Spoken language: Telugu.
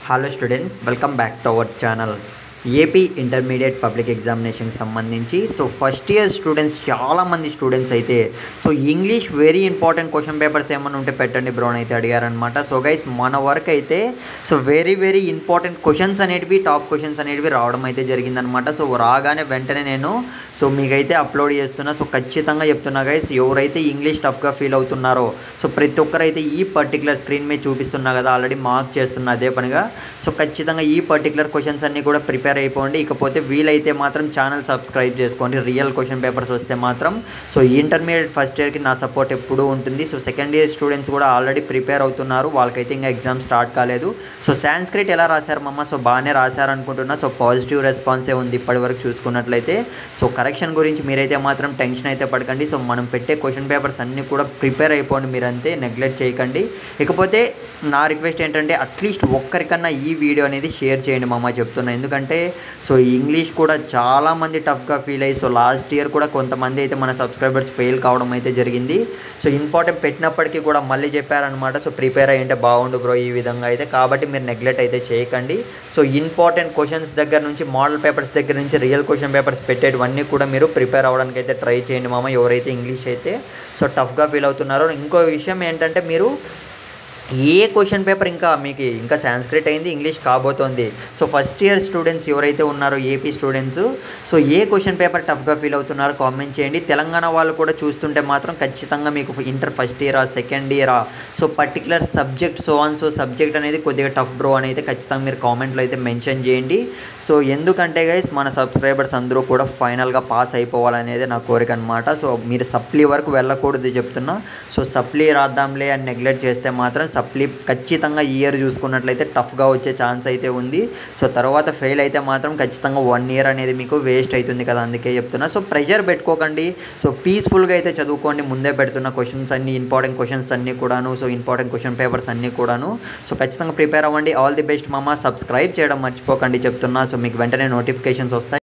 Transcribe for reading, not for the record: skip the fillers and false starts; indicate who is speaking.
Speaker 1: Hello students, welcome back to our channel. AP intermediate public ఎగ్జామినేషన్కి సంబంధించి ఫస్ట్ ఇయర్ స్టూడెంట్స్ చాలామంది స్టూడెంట్స్ అయితే English very important question papers ఏమైనా ఉంటే పెట్టండి బ్రో అని అయితే అడిగారనమాట. గైస్ మన వర్క్ అయితే వెరీ ఇంపార్టెంట్ క్వశ్చన్స్ అనేటివి, టాప్ క్వశ్చన్స్ అనేటివి రావడం అయితే జరిగిందనమాట. రాగానే వెంటనే నేను మీకైతే అప్లోడ్ చేస్తున్నా. ఖచ్చితంగా చెప్తున్నా గైస్, ఎవరైతే ఇంగ్లీష్ టఫ్గా ఫీల్ అవుతున్నారో ప్రతి ఒక్కరైతే ఈ పర్టికులర్ స్క్రీన్ మీద చూపిస్తున్నా కదా, ఆల్రెడీ మార్క్ చేస్తున్నా అదే పనిగా. ఖచ్చితంగా ఈ పర్టికులర్ క్వశ్చన్స్ అన్నీ కూడా ప్రిపేర్ అయిపోండి. ఇకపోతే వీలైతే మాత్రం ఛానల్ సబ్స్క్రైబ్ చేసుకోండి. రియల్ క్వశ్చన్ పేపర్స్ వస్తే మాత్రం ఇంటర్మీడియట్ ఫస్ట్ ఇయర్కి నా సపోర్ట్ ఎప్పుడూ ఉంటుంది. సెకండ్ ఇయర్ స్టూడెంట్స్ కూడా ఆల్రెడీ ప్రిపేర్ అవుతున్నారు, వాళ్ళకైతే ఇంకా ఎగ్జామ్ స్టార్ట్ కాలేదు. సాంస్క్రిట్ ఎలా రాశారు మమ్మ? బాగానే రాశారనుకుంటున్నా. పాజిటివ్ రెస్పాన్సే ఉంది ఇప్పటివరకు చూసుకున్నట్లయితే. కరెక్షన్ గురించి మీరైతే మాత్రం టెన్షన్ అయితే పడకండి. మనం పెట్టే క్వశ్చన్ పేపర్స్ అన్నీ కూడా ప్రిపేర్ అయిపోండి, మీరంతే నెగ్లెక్ట్ చేయకండి. ఇకపోతే నా రిక్వెస్ట్ ఏంటంటే అట్లీస్ట్ ఒక్కరికన్నా ఈ వీడియో అనేది షేర్ చేయండి మమ్మ చెప్తున్నా. ఎందుకంటే ఇంగ్లీష్ కూడా చాలామంది టఫ్గా ఫీల్ అయ్యి లాస్ట్ ఇయర్ కూడా కొంతమంది అయితే మన సబ్స్క్రైబర్స్ ఫెయిల్ కావడం అయితే జరిగింది. ఇంపార్టెంట్ పెట్టినప్పటికీ కూడా మళ్ళీ చెప్పారనమాట, ప్రిపేర్ అయ్యింటే బాగుండు బ్రో ఈ విధంగా అయితే. కాబట్టి మీరు నెగ్లెక్ట్ అయితే చేయకండి. ఇంపార్టెంట్ క్వశ్చన్స్ దగ్గర నుంచి, మోడల్ పేపర్స్ దగ్గర నుంచి రియల్ క్వశ్చన్ పేపర్స్ పెట్టేటివన్నీ కూడా మీరు ప్రిపేర్ అవ్వడానికి అయితే ట్రై చేయండి మామ, ఎవరైతే ఇంగ్లీష్ అయితే టఫ్గా ఫీల్ అవుతున్నారో. ఇంకో విషయం ఏంటంటే, మీరు ఏ క్వశ్చన్ పేపర్ ఇంకా సాంస్క్రిట్ అయింది, ఇంగ్లీష్ కాబోతోంది. ఫస్ట్ ఇయర్ స్టూడెంట్స్ ఎవరైతే ఉన్నారో ఏపీ స్టూడెంట్స్ ఏ క్వశ్చన్ పేపర్ టఫ్గా ఫీల్ అవుతున్నారో కామెంట్ చేయండి. తెలంగాణ వాళ్ళు కూడా చూస్తుంటే మాత్రం ఖచ్చితంగా మీకు ఇంటర్ ఫస్ట్ ఇయరా, సెకండ్ ఇయరా, పర్టికులర్ సబ్జెక్ట్ సబ్జెక్ట్ అనేది కొద్దిగా టఫ్ బ్రో అని అయితే ఖచ్చితంగా మీరు కామెంట్లో అయితే మెన్షన్ చేయండి. ఎందుకంటే గైస్ మన సబ్స్క్రైబర్స్ అందరూ కూడా ఫైనల్గా పాస్ అయిపోవాలనేది నా కోరిక అనమాట. మీరు సప్లీ వరకు వెళ్ళకూడదు చెప్తున్నా. సప్లీ రాద్దాంలే అని నెగ్లెక్ట్ చేస్తే మాత్రం సప్లీ ఖచ్చితంగా ఈ ఇయర్ చూసుకున్నట్లయితే టఫ్గా వచ్చే ఛాన్స్ అయితే ఉంది. తర్వాత ఫెయిల్ అయితే మాత్రం ఖచ్చితంగా 1 ఇయర్ అనేది మీకు వేస్ట్ అవుతుంది కదా, అందుకే చెప్తున్నా. ప్రెషర్ పెట్టుకోకండి. పీస్ఫుల్గా అయితే చదువుకోండి. ముందే పెడుతున్న క్వశ్చన్స్ అన్నీ, ఇంపార్టెంట్ క్వశ్చన్స్ అన్నీ కూడాను, ఇంపార్టెంట్ క్వశ్చన్ పేపర్స్ అన్నీ కూడాను. ఖచ్చితంగా ప్రిపేర్ అవ్వండి. ఆల్ ది బెస్ట్ మామ. సబ్స్క్రైబ్ చేయడం మర్చిపోకండి చెప్తున్నా. మీకు వెంటనే నోటిఫికేషన్స్ వస్తాయి.